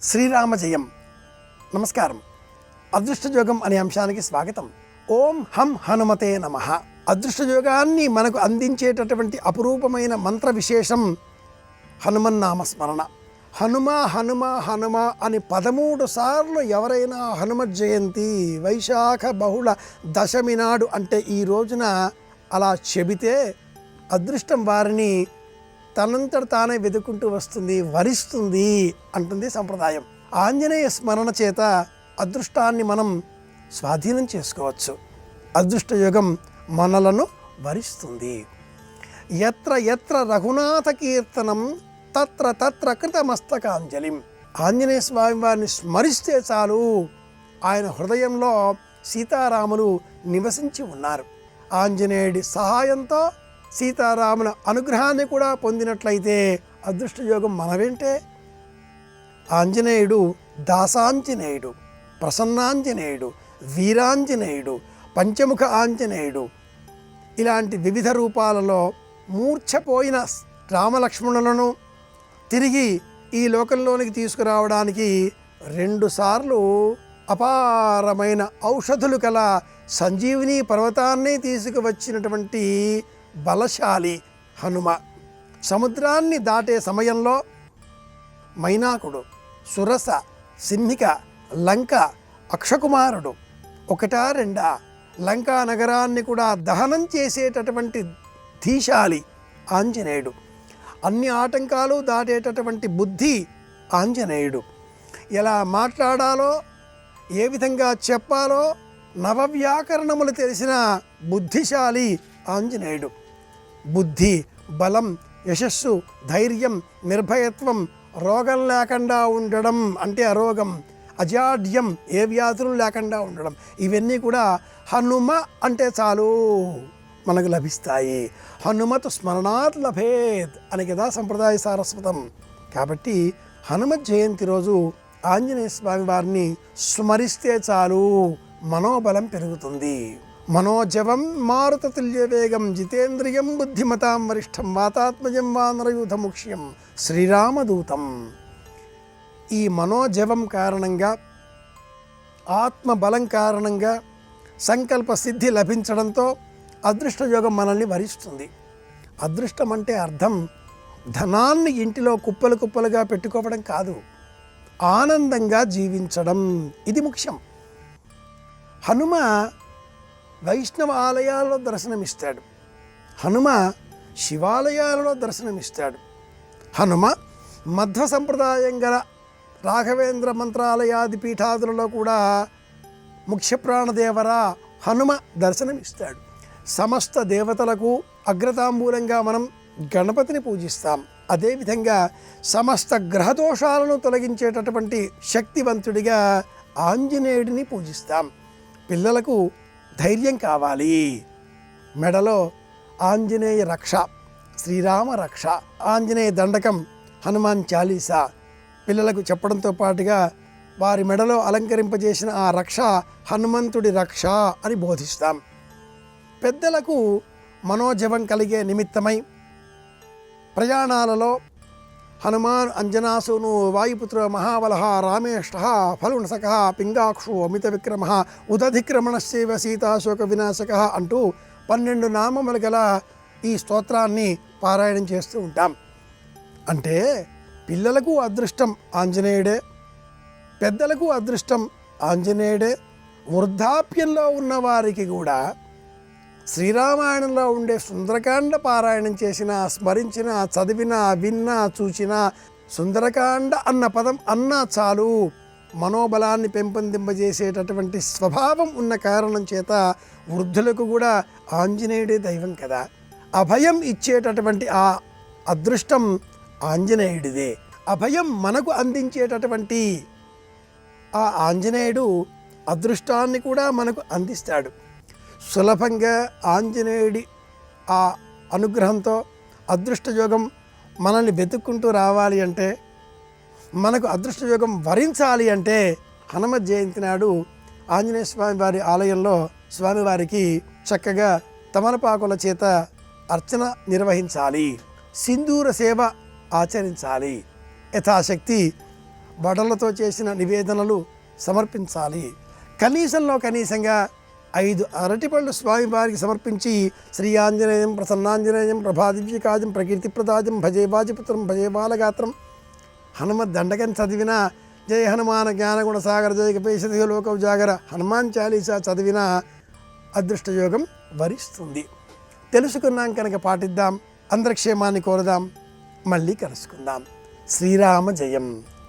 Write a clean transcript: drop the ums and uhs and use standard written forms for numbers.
శ్రీరామ జయం. నమస్కారం. అదృష్టయోగం అనే అంశానికి స్వాగతం. ఓం హం హనుమతే నమః. అదృష్టయోగాన్ని మనకు అందించేటటువంటి అపురూపమైన మంత్ర విశేషం హనుమన్నామ స్మరణ. హనుమ హనుమ హనుమ అని 13 సార్లు ఎవరైనా హనుమత్ జయంతి వైశాఖ బహుళ దశమి నాడు అంటే ఈ రోజున అలా చెబితే అదృష్టం వారిని తనంతట తానే వెతుక్కుంటూ వస్తుంది, వరిస్తుంది అంటుంది సంప్రదాయం. ఆంజనేయ స్మరణ చేత అదృష్టాన్ని మనం స్వాధీనం చేసుకోవచ్చు. అదృష్టయోగం మనలను వరిస్తుంది. ఎత్ర ఎత్ర రఘునాథ కీర్తనం తత్ర తత్ర కృతమస్తకాంజలిం. ఆంజనేయ స్వామి వారిని స్మరిస్తే చాలు ఆయన హృదయంలో సీతారాములు నివసించి ఉన్నారు. ఆంజనేయుడి సహాయంతో సీతారాముల అనుగ్రహాన్ని కూడా పొందినట్లయితే అదృష్టయోగం మన వెంటే. ఆంజనేయుడు దాసాంజనేయుడు, ప్రసన్నాంజనేయుడు, వీరాంజనేయుడు, పంచముఖ ఆంజనేయుడు ఇలాంటి వివిధ రూపాలలో మూర్ఛపోయిన రామలక్ష్మణులను తిరిగి ఈ లోకంలోనికి తీసుకురావడానికి 2 సార్లు అపారమైన ఔషధులు కల సంజీవిని పర్వతాన్ని తీసుకువచ్చినటువంటి బలశాలి హనుమ. సముద్రాన్ని దాటే సమయంలో మైనాకుడు, సురస, సింహిక, లంక, అక్షకుమారుడు 1-2 లంకా నగరాన్ని కూడా దహనం చేసేటటువంటి ధీశాలి ఆంజనేయుడు. అన్ని ఆటంకాలు దాటేటటువంటి బుద్ధి ఆంజనేయుడు. ఎలా మాట్లాడాలో, ఏ విధంగా చెప్పాలో నవవ్యాకరణములు తెలిసిన బుద్ధిశాలి ఆంజనేయుడు. బుద్ధి, బలం, యశస్సు, ధైర్యం, నిర్భయత్వం, రోగం లేకుండా ఉండడం అంటే అరోగం, అజాడ్యం ఏ వ్యాధులు లేకుండా ఉండడం, ఇవన్నీ కూడా హనుమ అంటే చాలు మనకు లభిస్తాయి. హనుమత్ స్మరణాత్ లభేత్ అని కదా సంప్రదాయ సారస్వతం. కాబట్టి హనుమత్ జయంతి రోజు ఆంజనేయ స్వామి వారిని స్మరిస్తే చాలు మనోబలం పెరుగుతుంది. మనోజవం మారుతతుల్య వేగం జితేంద్రియం బుద్ధిమతాం వరిష్టం వాతాత్మజం వానరయూధముక్ష్యం శ్రీరామదూతం. ఈ మనోజవం కారణంగా, ఆత్మబలం కారణంగా సంకల్ప సిద్ధి లభించడంతో అదృష్టయోగం మనల్ని వరిస్తుంది. అదృష్టం అంటే అర్థం ధనాన్ని ఇంటిలో కుప్పలు కుప్పలుగా పెట్టుకోవడం కాదు, ఆనందంగా జీవించడం. ఇది ముఖ్యం. హనుమ వైష్ణవ ఆలయాల్లో దర్శనమిస్తాడు, హనుమ శివాలయాలలో దర్శనమిస్తాడు. హనుమ మధ్వ సంప్రదాయం గల రాఘవేంద్ర మంత్రాలయాది పీఠాదులలో కూడా ముఖ్య ప్రాణదేవరా హనుమ దర్శనమిస్తాడు. సమస్త దేవతలకు అగ్రతాంబూలంగా మనం గణపతిని పూజిస్తాం. అదేవిధంగా సమస్త గ్రహదోషాలను తొలగించేటటువంటి శక్తివంతుడిగా ఆంజనేయుడిని పూజిస్తాం. పిల్లలకు ధైర్యం కావాలి, మెడలో ఆంజనేయ రక్ష, శ్రీరామ రక్ష, ఆంజనేయ దండకం, హనుమాన్ చాలీసా పిల్లలకు చెప్పడంతో పాటుగా వారి మెడలో అలంకరింపజేసిన ఆ రక్ష హనుమంతుడి రక్ష అని బోధిస్తాం. పెద్దలకు మనోజవం కలిగే నిమిత్తమై ప్రయాణాలలో హనుమాన్ అంజనాసూను వాయుపుత్ర మహాబలః రామేష్ఠ ఫలునసక పింగాక్షు అమిత విక్రమ ఉదధిక్రమణస్యైవ సీతాశోక వినాశక అంటూ 12 నామములు గల ఈ స్తోత్రాన్ని పారాయణం చేస్తూ ఉంటాం. అంటే పిల్లలకు అదృష్టం ఆంజనేయుడే, పెద్దలకు అదృష్టం ఆంజనేయుడే. వృద్ధాప్యంలో ఉన్నవారికి కూడా శ్రీరామాయణంలో ఉండే సుందరకాండ పారాయణం చేసిన, స్మరించిన, చదివిన, విన్నా, చూచిన సుందరకాండ అన్న పదం అన్నా చాలు మనోబలాన్ని పెంపొందింపజేసేటటువంటి స్వభావం ఉన్న కారణం చేత వృద్ధులకు కూడా ఆంజనేయుడే దైవం కదా. అభయం ఇచ్చేటటువంటి ఆ అదృష్టం ఆంజనేయుడిదే. అభయం మనకు అందించేటటువంటి ఆ ఆంజనేయుడు అదృష్టాన్ని కూడా మనకు అందిస్తాడు. సులభంగా ఆంజనేయుడి ఆ అనుగ్రహంతో అదృష్టయోగం మనల్ని వెతుక్కుంటూ రావాలి అంటే, మనకు అదృష్టయోగం వరించాలి అంటే హనుమత్ జయంతి నాడు ఆంజనేయ స్వామి వారి ఆలయంలో స్వామివారికి చక్కగా తమలపాకుల చేత అర్చన నిర్వహించాలి, సింధూర సేవ ఆచరించాలి. యథాశక్తి వడలతో చేసిన నివేదనలు సమర్పించాలి. కనీసంగా 5 అరటిపళ్ళు స్వామివారికి సమర్పించి శ్రీ ఆంజనేయం ప్రసన్నాంజనేయం ప్రభాదివ్యకాజం ప్రకీర్తిప్రదాజం భజే బాజిపుత్రం భజే బాలగాత్రం హనుమద్ దండకం చదివిన జయ హనుమాన జ్ఞానగుణ సాగర జయ కపేశ లోక ఉజాగర హనుమాన్ చాలీసా చదివిన అదృష్టయోగం వరిస్తుంది. తెలుసుకున్నాం కనుక పాటిద్దాం. అందరి క్షేమాన్ని కోరదాం. మళ్ళీ కలుసుకుందాం. శ్రీరామ జయం.